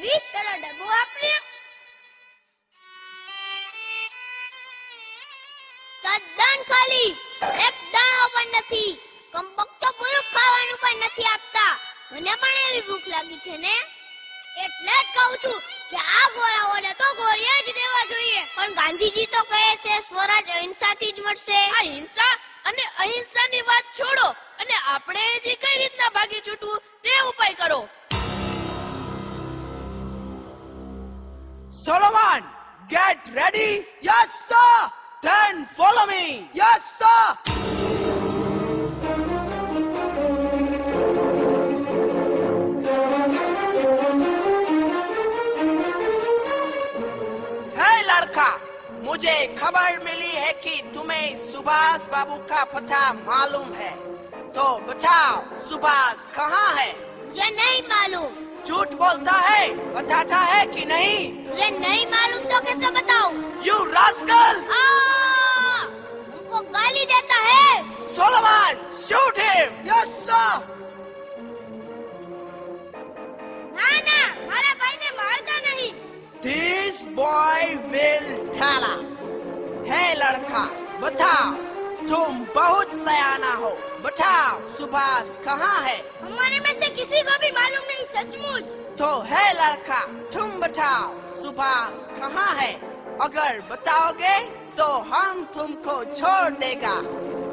20 કરોડ ડબ્બો વાપર્યો. તદ્દન ખાલી, એક દાણો પણ નથી. કંબકતો પૂરું ખાવાનું પણ નથી આપતા. મને પણ એવી ભૂખ લાગી છે ને, એટલે જ કહું છું કે આ ગોરાઓને તો ગોળીયા જ દેવા જોઈએ. પણ ગાંધીજી તો કહે છે સ્વરાજ અહિંસાથી જ મળશે. આ હિંસા અને અહિંસાની વાત છોડો અને આપણે જે કઈ રીતના ભાગી છૂટવું તે ઉપાય કરો. Solomon, get ready. Yes, sir. Then follow me. Yes, sir. Hey, लड़का, मुझे खबर मिली है कि तुम्हें सुभाष बाबू का पता मालूम है, तो बताओ सुभाष कहाँ है? मुझे नहीं मालूम. झूठ बोलता है, बताता है कि नहीं? मुझे नहीं मालूम तो कैसे बताऊं? You rascal! हमको गाली देता है. Solomon, shoot him! Yes, sir. ना ना, मारा भाई ने मारता नहीं. This boy will tell us. Hey लड़का, बताओ, तुम बहुत सयाना हो. बताओ, सुभाष कहाँ है? हमारे में से किसी को भी मालूम नहीं, सचमुच. तो है लड़का, तुम बताओ, सुभाष कहाँ है? अगर बताओगे तो हम तुमको छोड़ देगा.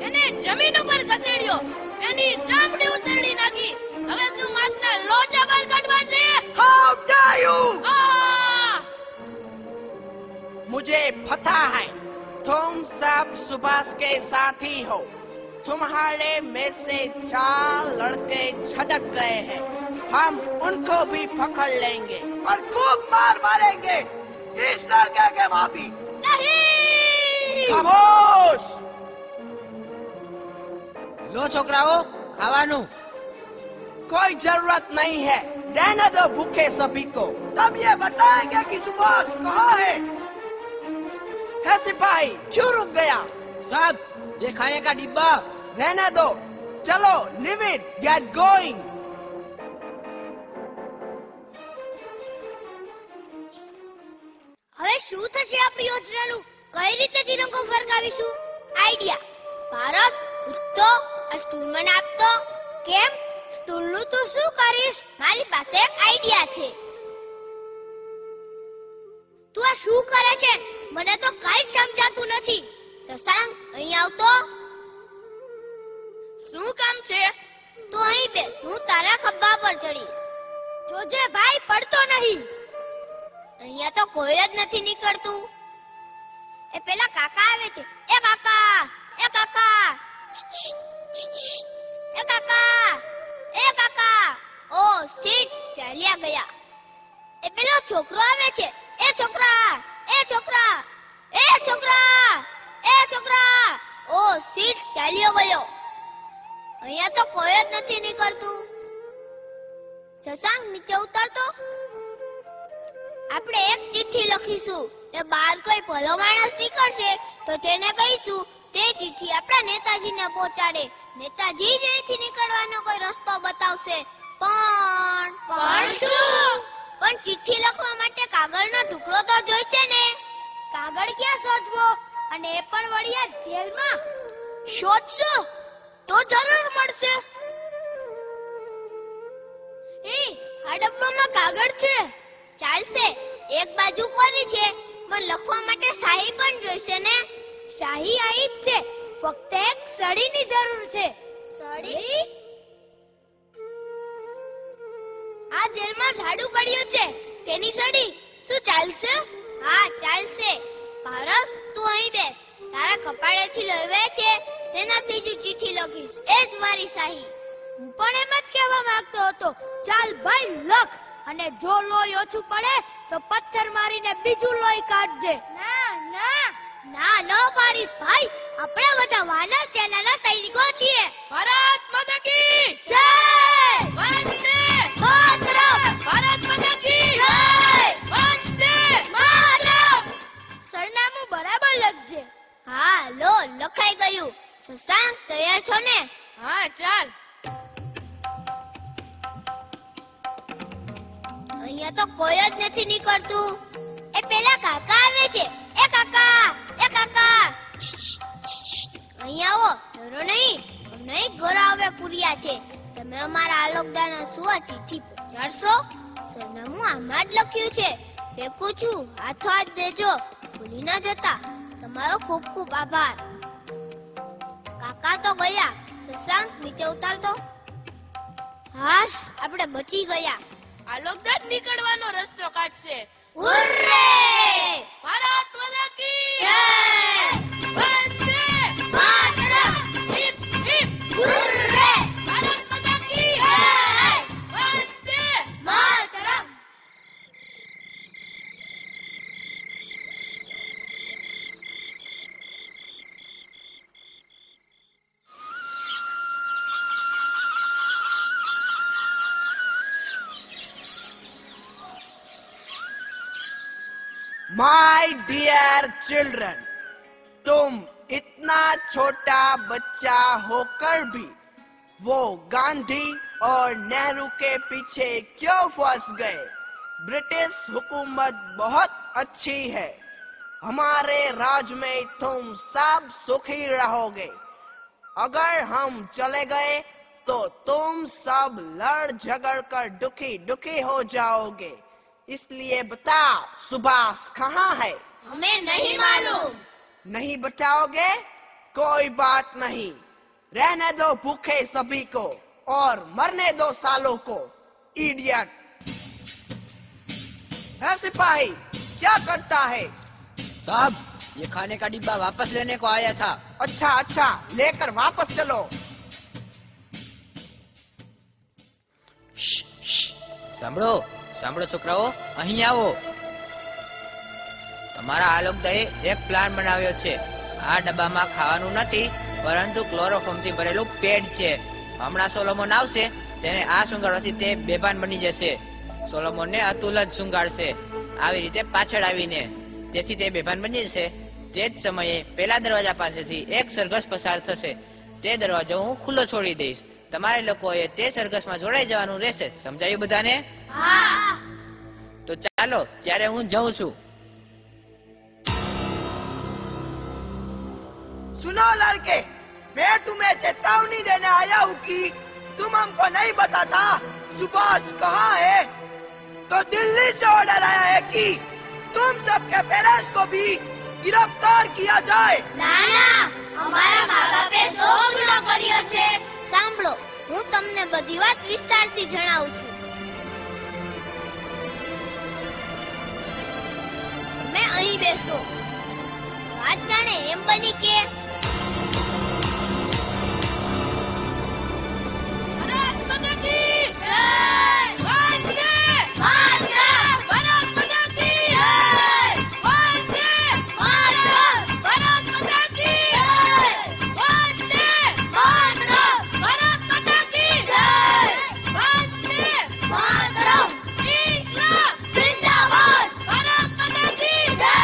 એને જમીન ઉપર કસેડ્યો, એની ચામડી ઉતરડી નાખી. હવે તું માસના લોચા બહાર કાઢવા છે. How dare you! આ! मुझे पता है तुम सब सुभाष के साथी हो. तुम्हारे में से 4 लड़के छटक गए हैं. हम उनको भी पकड़ लेंगे और खूब मार मारेंगे. इस लड़के के माफी નહીં! खामोश. લો છોકરાઓ, ખાવાનું. कोई जरूरत नहीं है, रहने दो भूखे सभी को. तब ये बताएंगे कि सुभाष कहाँ है. है सिपाही, क्यों रुक गया? સાહેબ, ये खाने का डिब्बा. रहने दो. चलो, leave it, get going. હવે શું થશે આપણી યોજનાનું? કઈ રીતે તિરંગો ફરકાવીશું? આઈડિયા. પારસ, ઉઠતો, આ સ્ટૂલ મને આપતો. કેમ? સ્ટૂલનું તું શું કરીશ? મારી પાસે એક આઈડિયા છે. તું આ શું કરે છે? મને તો કાંઈ જ સમજાતું નથી. શશાંક, અહીં આવતો. શું કામ છે? તું અહીં બેસ, હું તારા ખભા પર ચડીશ. જોજે ભાઈ, પડતો નહીં. અહીંયા તો કોઈ જ નથી નીકળતું. એ પેલા કાકા આવે છે. એ કાકા, એ કાકા, એ કાકા, એ કાકા. ઓ શીટ, ચાલ્યા ગયા. એ પેલો છોકરો આવે છે. એ છોકરા, એ છોકરા, એ છોકરા, એ છોકરા. ઓ શીટ, ચાલ્યો ગયો. અહીંયા તો કોઈ જ નથી નીકળતું. શશાંક, નીચે ઉતરતો. આપણે એક ચિઠ્ઠી લખીશું ને બહાર કોઈ ભલો માણસ નીકળશે તો તેને કહીશું તે ચિઠ્ઠી આપણા નેતાજીને પહોંચાડે. નેતાજી જ અહીંથી નીકળવાનો કોઈ રસ્તો બતાવશે. પણ શું? પણ ચિઠ્ઠી લખવા માટે કાગળનો ટુકડો તો જોઈશે ને. કાગળ ક્યાં શોધવો? અને એ પણ વળિયા જેલમાં? શોધશું તો જરૂર મળશે. એ આ ડબ્બામાં કાગળ છે. ચાલશે, એક બાજુ કોરી છે, પણ લખવા માટે શાહી પણ જોઈશે ને. શાહી આઈ જ છે, ફક્ત એક સળીની જરૂર છે. સળી? આ જેલમાં ઝાડુ પડ્યું છે, તેની સળી શું ચાલશે? હા, ચાલશે. પારસ, તું અહીં બેસ. તારા કપાળેથી લોહી વહે છે, તેનાથી જ ચિઠ્ઠી લખીશ. એ જ મારી શાહી. હું પણ એમ જ કહેવા માંગતો હતો. ચાલ ભાઈ, લખ. અને જો લોહી ઓછું પડે તો પથ્થર મારીને બીજું લોહી કાઢજે. ના ના ના, ન પાડીશ ભાઈ. આપણે બધા વાનર સેનાના સૈનિકો છીએ. ભારત માતા કી જય! વંદે માતરમ! ભારત માતા કી જય! વંદે માતરમ! સરનામું બરાબર લખજે. હા, લો, લખાઈ ગયું. શશાંક, તૈયાર છો ને? હા, ચાલ. અહીંયા તો કોઈ જ નથી નીકળતું. એ પેલા કાકા આવે છે. એ કાકા, એ કાકા, અહીંયા આવો. ડરો નહીં, અમને ઘર આવે પૂર્યા છે. તમે અમારા આલોકદાના સુવા ચિઠ્ઠી પહોંચાડશો? સરનામું આમાં જ લખ્યું છે. ફેંકું છું, હાથો હાથ દેજો, ભૂલી ના જતા. તમારો ખૂબ ખૂબ આભાર. કાકા તો ગયા. શશાંક, નીચે ઉતારતો. હાશ, આપણે બચી ગયા. આ લોકદાન નીકળવાનો રસ્તો કાઢશે. હુર્રે! ભારત માતા કી જય! વંદે માતરમ! Hip hip hurray! Bharat Mata કી જય! વંદે માતરમ! माय डियर चिल्ड्रन, तुम इतना छोटा बच्चा होकर भी वो गांधी और नेहरू के पीछे क्यों फंस गए? ब्रिटिश हुकूमत बहुत अच्छी है. हमारे राज में तुम सब सुखी रहोगे. अगर हम चले गए तो तुम सब लड़ झगड़ कर दुखी दुखी हो जाओगे. इसलिए बताओ, सुभाष कहाँ है? हमें नहीं मालूम. नहीं बताओगे? कोई बात नहीं. रहने दो भूखे सभी को और मरने दो सालों को. इडियट. है सिपाही, क्या करता है? साहब, ये खाने का डिब्बा वापस लेने को आया था. अच्छा अच्छा, लेकर वापस चलो. સાંભળો સાંભળો છોકરાઓ, અહીં આવો. તમારા આલોકદાએ એક પ્લાન બનાવ્યો છે. આ ડબ્બામાં ખાવાનું નથી, પરંતુ ક્લોરોફોર્મથી ભરેલું પેડ છે. હમણાં સોલોમોન આવશે, તેને આ સુંગાડવાથી તે બેભાન બની જશે. સોલોમોનને અતુલ જ સુંગાડશે, આવી રીતે પાછળ આવીને. તેથી તે બેભાન બની જશે. તે જ સમયે પેલા દરવાજા પાસેથી એક સરઘસ પસાર થશે. તે દરવાજો હું ખુલ્લો છોડી દઈશ. તમારે લોકોએ તે સરઘસમાં જોડાઈ જવાનું રહેશે. સમજાયું બધાને? હા. તો ચાલો, ત્યારે હું જઉં છું. सुनो लड़के, मैं तुम्हें चेतावनी देने आया हूँ कि तुम हमको नहीं बताता सुभाष कहाँ है, तो दिल्ली से ऑर्डर आया है कि तुम सबके पेरेंट्स को भी गिरफ्तार किया जाए. ના ના, અમારા મા બાપે સો ગુનો કર્યો છે. સાંભળો, હું તમને બધી વાત વિસ્તારથી જણાવું છું. તમે અહીં બેસો. વાત જાણે એમ બની કે ભારત માતા કી જય! વંદે માતરમ! ભારત માતા કી જય! વંદે માતરમ! ભારત માતા કી જય! વંદે માતરમ! ભારત માતા કી જય! વંદે માતરમ! ઇન્કલાબ જિંદાબાદ! ભારત માતા કી જય!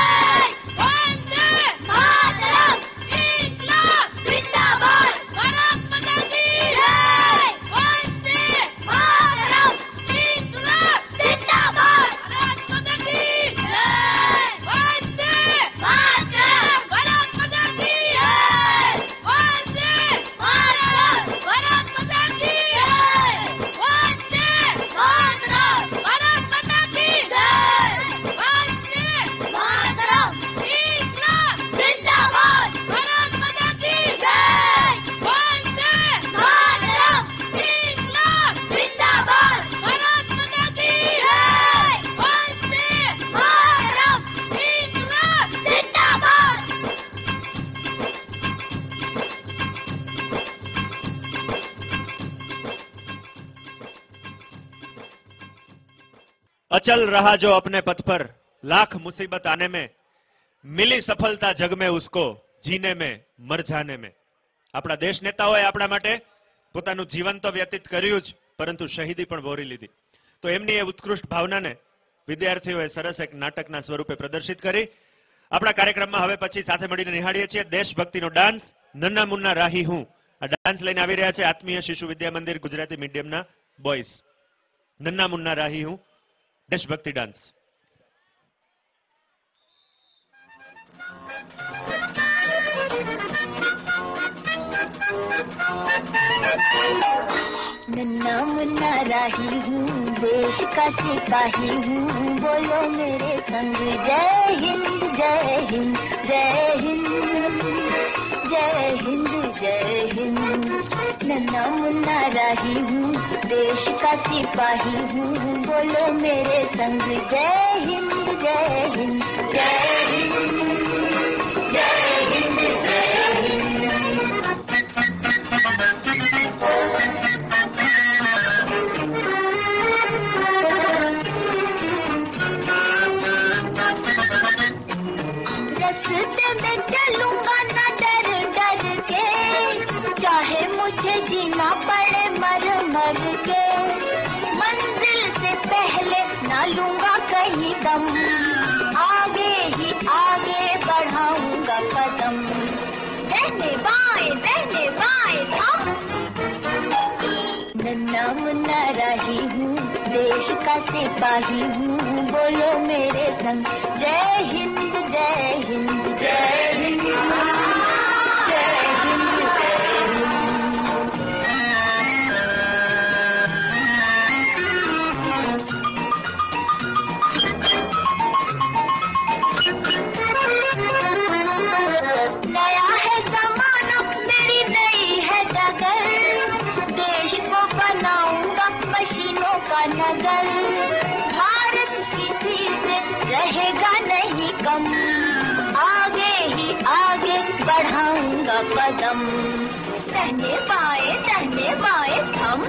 વંદે માતરમ! ઇન્કલાબ જિંદાબાદ! ભારત માતા કી જય! વંદે માતરમ! ઇન્કલાબ જિંદાબાદ! ભારત માતા કી જય! વંદે માતરમ! ભારત માતા કી જય! વંદે માતરમ! ભારત માતા કી જય! વંદે માતરમ! ભારત માતા કી જય! વંદે માતરમ! ઇન્કલાબ જિંદાબાદ! ભારત માતા કી જય! વંદે માતરમ! ઇન્કલાબ જિંદાબાદ! ભારત માતા કી જય! વંદે માતરમ! ઇન્કલાબ જિંદાબાદ! अचल रहा जो अपने पथ पर, लाख मुसीबत आने में मिली सफलता जग में उसको, जीने में मर जाने में. આપણા દેશ નેતાઓએ આપણા માટે પોતાનું જીવન તો વ્યતીત કર્યું જ, પરંતુ શહીદી પણ વહોરી લીધી. તો એમની એ ઉત્કૃષ્ટ ભાવનાને વિદ્યાર્થીઓએ સરસ એક નાટકના સ્વરૂપે પ્રદર્શિત કરી. આપણા કાર્યક્રમમાં હવે પછી સાથે મળીને નિહાળીએ છીએ દેશભક્તિનો ડાન્સ, નન્ના મુન્ના રાહી હું. આ ડાન્સ લઈને આવી રહ્યા છે આત્મીય શિશુ વિદ્યા મંદિર ગુજરાતી મીડિયમના બોયઝ. નન્ના મુન્ના રાહી હું देशभक्ति डांस। नन्ना मुन्ना राही हूँ, देश का सिपाही हूँ, बोलो मेरे संग जय हिंद जय हिंद जय हिंद जय हिंद जय हिंद। नन्ना मुन्ना राही हूँ, देश का सिपाही हूँ, बोलो मेरे संग जय हिंद जय हिंद जय हिंद जय हिंद जय हिंद। रास्ते में चलूंगा ना डर डर के, चाहे मुझे जीना पड़े मर मर के। मंजिल से पहले ना लूंगा कहीं दम, आगे ही आगे बढ़ाऊंगा कदम। दहने बाएं थम। नन्ना मुन्ना राही हूँ, देश का सिपाही हूँ, बोलो मेरे संग जय हिंद जय हिंद जय हिंद जय हिंद जय हिंद। नया है जमाना, मेरी नई है डगर, देश को बनाऊंगा मशीनों का नगर। भारत किसी से रहेगा नहीं कम, आगे ही आगे बढ़ाऊंगा कदम। दहने बाएं थम।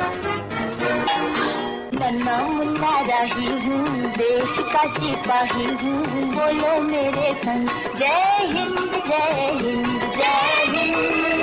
नन्ना मुन्ना राही हूँ, देश का सिपाही हूँ, बोलो मेरे संग जय हिंद जय हिंद जय हिंद।